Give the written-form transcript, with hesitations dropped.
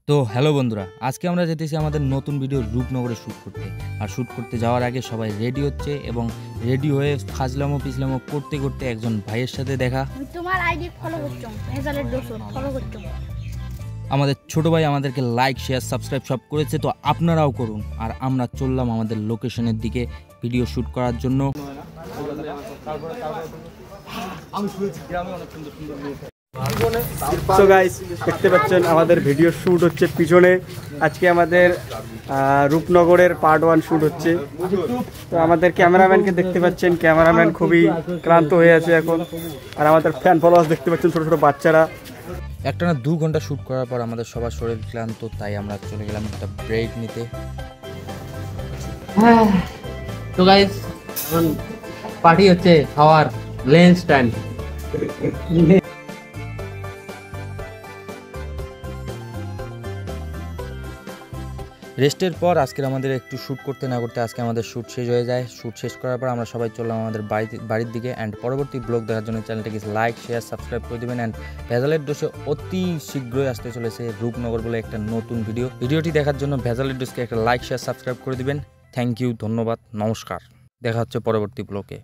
তো হ্যালো বন্ধুরা, আজকে আমরা যেতেছি আমাদের নতুন ভিডিও রূপনগরে শ্যুট করতে। আর শ্যুট করতে যাওয়ার আগে সবাই রেডি হচ্ছে এবং রেডি হয়ে ফাজলামো পিছলামো করতে করতে একজন ভাইয়ের সাথে দেখা। তোমার আইডি ফলো করছো, ভেজালের দোষর ফলো করছো। আমাদের ছোট ভাই আমাদেরকে লাইক শেয়ার সাবস্ক্রাইব সব করেছে, তো আপনারাও করুন। আর আমরা চললাম আমাদের লোকেশনের দিকে ভিডিও শ্যুট করার জন্য। সো গাইস, দেখতে পাচ্ছেন আমাদের ভিডিও শ্যুট হচ্ছে পিছনে। আজকে আমাদের রূপনগরের পার্ট 1 শ্যুট হচ্ছে। তো আমাদের ক্যামেরাম্যানকে দেখতে পাচ্ছেন, ক্যামেরাম্যান খুবই ক্লান্ত হয়ে আছে এখন। আর আমাদের ফ্যান ফলোয়ার্স দেখতে পাচ্ছেন, ছোট ছোট বাচ্চারা। একটানা 2 ঘন্টা শ্যুট করার পর আমাদের সবার শরীর ক্লান্ত, তাই আমরা চলে গেলাম একটা ব্রেক নিতে। তো গাইস, এখন পার্টি হচ্ছে খাওয়ার লেন্স স্ট্যান্ড। রেস্টের পর আজকে আমাদের একটু শ্যুট করতে না করতে আজকে আমাদের শ্যুট শেষ হয়ে যায়। শ্যুট শেষ করার পর আমরা সবাই চললাম আমাদের বাড়ির দিকে। অ্যান্ড পরবর্তী ব্লগ দেখার জন্য চ্যানেলটাকে লাইক শেয়ার সাবস্ক্রাইব করে দেবেন। অ্যান্ড ভেজালের ডোসে অতি শীঘ্রই আসতে চলেছে রূপনগর বলে একটা নতুন ভিডিওটি দেখার জন্য ভেজালের ডোসকে একটা লাইক শেয়ার সাবস্ক্রাইব করে দেবেন। থ্যাংক ইউ, ধন্যবাদ, নমস্কার। দেখা হচ্ছে পরবর্তী ব্লগে।